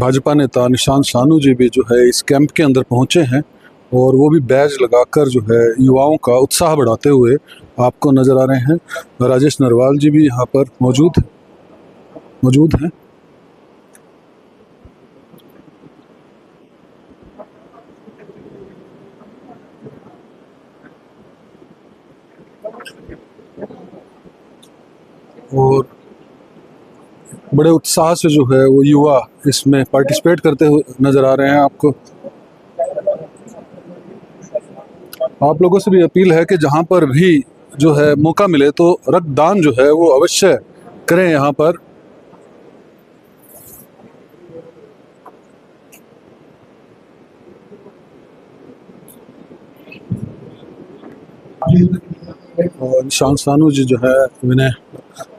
भाजपा नेता निशांत सानू जी भी जो है इस कैंप के अंदर पहुंचे हैं और वो भी बैज लगाकर जो है युवाओं का उत्साह बढ़ाते हुए आपको नज़र आ रहे हैं। राजेश नरवाल जी भी यहाँ पर मौजूद हैं। और बड़े उत्साह से जो है वो युवा इसमें पार्टिसिपेट करते हुए नज़र आ रहे हैं। आपको आप लोगों से भी अपील है कि जहाँ पर भी जो है मौका मिले तो रक्तदान जो है वो अवश्य करें। यहाँ पर निशांत सानू जी जो है विनय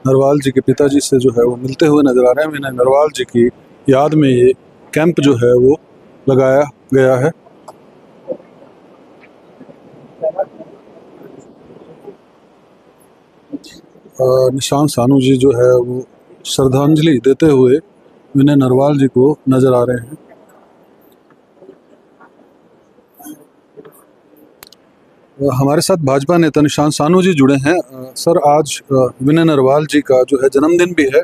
नरवाल जी के पिताजी से जो है वो मिलते हुए नजर आ रहे हैं। विनय नरवाल जी की याद में ये कैंप जो है वो लगाया गया है। निशांत सानू जी जो है वो श्रद्धांजलि देते हुए विनय नरवाल जी को नजर आ रहे हैं। हमारे साथ भाजपा नेता निशांत सानू जी जुड़े हैं। सर, आज विनय नरवाल जी का जो है जन्मदिन भी है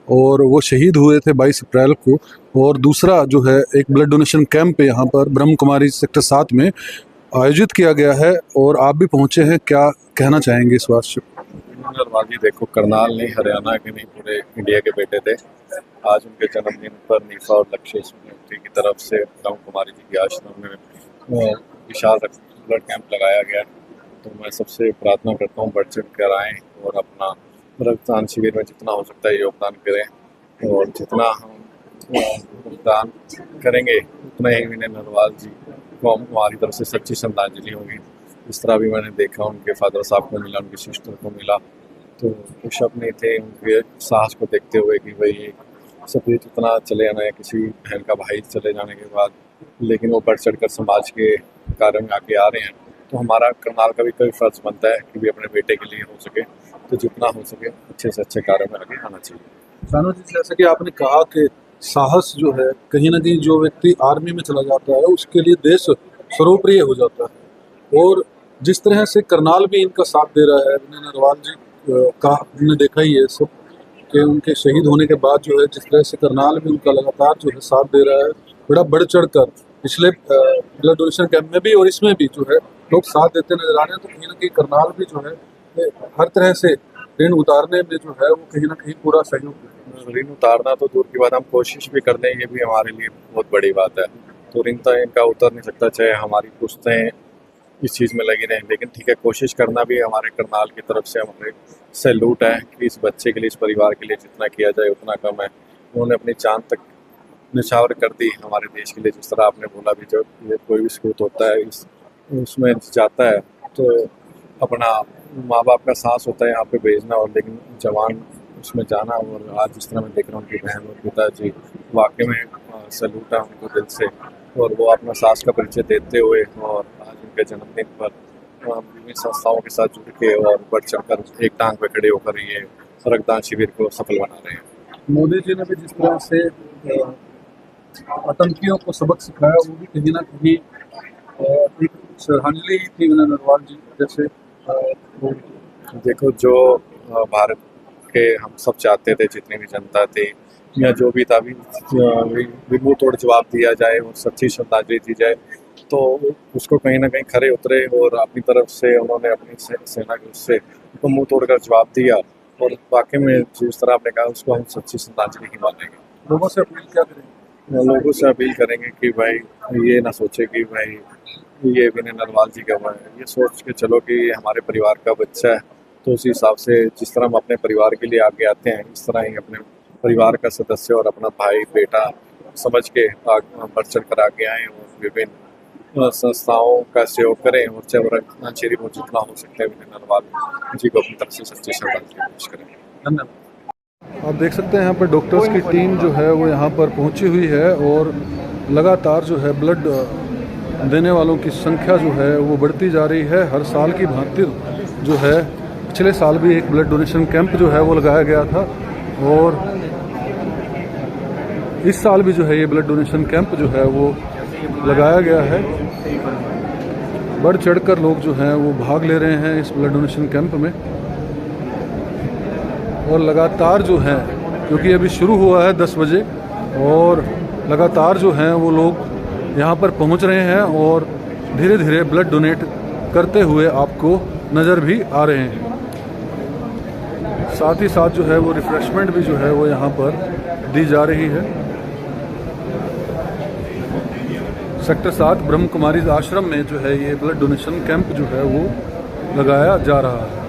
और वो शहीद हुए थे 22 अप्रैल को, और दूसरा जो है एक ब्लड डोनेशन कैंप यहाँ पर ब्रह्म कुमारी सेक्टर 7 में आयोजित किया गया है और आप भी पहुँचे हैं। क्या कहना चाहेंगे इस बात से? नरवाल जी देखो, करनाल नहीं, हरियाणा के नहीं, पूरे इंडिया के बेटे थे। आज उनके जन्मदिन पर नीफा और लक्ष्य की तरफ से ब्रह्म कुमारी जी के आश्रम में विशाल ब्लड कैंप लगाया गया। तो मैं सबसे प्रार्थना करता हूँ बढ़ चढ़ कर आएँ और अपना रक्तदान शिविर में जितना हो सकता है योगदान करें, और जितना हम योगदान करेंगे उतना ही विनय नरवाल जी को हमारी तरफ से सच्ची श्रद्धांजलि होगी। इस तरह भी मैंने देखा, उनके फादर साहब को मिला, उनकी सिस्टर को मिला, तो वो शब्द नहीं थे उनके साहस को देखते हुए कि भाई सफेद इतना चले जाना है किसी बहन का भाई चले जाने के बाद, लेकिन वो बढ़ चढ़ कर समाज के कार्य में आगे आ रहे हैं। तो हमारा करनाल का भी कोई फर्ज बनता है कि भी अपने बेटे के लिए हो सके तो जितना हो सके अच्छे से अच्छे कार्य में आगे आना चाहिए। सानू जी, जैसा कि आपने कहा कि साहस जो है कहीं ना कहीं जो व्यक्ति आर्मी में चला जाता है उसके लिए देश सर्वप्रिय हो जाता है, और जिस तरह से करनाल भी इनका साथ दे रहा है, विनय नरवाल जी का हमने देखा ही है सब कि उनके शहीद होने के बाद जो है जिस तरह से करनाल भी उनका लगातार जो है साथ दे रहा है, बड़ा बढ़ चढ़ कर पिछले ब्लड डोनेशन कैंप में भी और इसमें भी जो है लोग साथ देते नजर आ रहे हैं। तो कहीं ना कहीं करनाल भी जो है हर तरह से ऋण उतारने में जो है वो कहीं ना कहीं पूरा सहयोग देते हैं। ऋण उतारना तो दूर की बात, हम कोशिश भी कर दें ये भी हमारे लिए बहुत बड़ी बात है। तो ऋण तो इनका उतर नहीं सकता, चाहे हमारी पुश्तें इस चीज़ में लगी रहें, लेकिन ठीक है, कोशिश करना भी हमारे करनाल की तरफ से हमारे सैल्यूट है कि इस बच्चे के लिए, इस परिवार के लिए जितना किया जाए उतना कम है। उन्होंने अपनी जान तक निछावर कर दी हमारे देश के लिए। जिस तरह आपने बोला भी, जब ये कोई भी स्कूत होता है उसमें जाता है तो अपना माँ बाप का सांस होता है यहाँ पे भेजना, और लेकिन जवान उसमें जाना, और आज जिस तरह मैं देख रहा हूँ उनकी बहन और पिताजी, वाकई में सैल्यूट है उनको दिल से। और वो अपना सास का परिचय देते हुए और आज उनके जन्मदिन पर विभिन्न संस्थाओं के साथ जुड़ के और बढ़ चढ़ कर एक टांग पे खड़े होकर ये रक्तदान शिविर को सफल बना रहे हैं। मोदी जी ने भी जिस तरह से आतंकियों को सबक सिखाया, वो भी कहीं ना कहीं एक श्रद्धांजलि थी विनय नरवाल जी जैसे। देखो, जो भारत के हम सब चाहते थे, जितनी भी जनता थी या जो भी था, भी मुंह तोड़ जवाब दिया जाए और सच्ची श्रद्धांजलि दी जाए, तो उसको कहीं ना कहीं खरे उतरे और अपनी तरफ से उन्होंने अपनी सेना के उससे उनको मुंह तोड़कर जवाब दिया। और वाकई में जिस तरह आपने कहा उसको हम सच्ची श्रद्धांजलि ही मानेंगे। लोगों से अपील क्या करेंगे? लोगों से अपील करेंगे कि भाई ये ना सोचे कि भाई ये विनय नरवाल जी का हुआ है, ये सोच के चलो कि ये हमारे परिवार का बच्चा है। तो उसी हिसाब से जिस तरह हम अपने परिवार के लिए आगे आते हैं, इस तरह ही अपने परिवार का सदस्य और अपना भाई बेटा समझ के बढ़ चढ़ कर आगे आएँ और विभिन्न संस्थाओं का सहयोग करें, और चाहे रक्तदान शिविर में जितना हो सकता है विनय नरवाल जी को अपनी तरफ से सच्ची श्रद्धांजलि पेश करें। धन्यवाद। आप देख सकते हैं यहाँ पर डॉक्टर्स की टीम जो है वो यहाँ पर पहुँची हुई है और लगातार जो है ब्लड देने वालों की संख्या जो है वो बढ़ती जा रही है। हर साल की भांति जो है पिछले साल भी एक ब्लड डोनेशन कैंप जो है वो लगाया गया था, और इस साल भी जो है ये ब्लड डोनेशन कैंप जो है वो लगाया गया है। बढ़ चढ़कर लोग जो हैं वो भाग ले रहे हैं इस ब्लड डोनेशन कैंप में, और लगातार जो है, क्योंकि अभी शुरू हुआ है 10 बजे, और लगातार जो हैं वो लोग यहाँ पर पहुँच रहे हैं और धीरे धीरे ब्लड डोनेट करते हुए आपको नज़र भी आ रहे हैं। साथ ही साथ जो है वो रिफ़्रेशमेंट भी जो है वो यहाँ पर दी जा रही है। सेक्टर 7 ब्रह्म कुमारी आश्रम में जो है ये ब्लड डोनेशन कैंप जो है वो लगाया जा रहा है।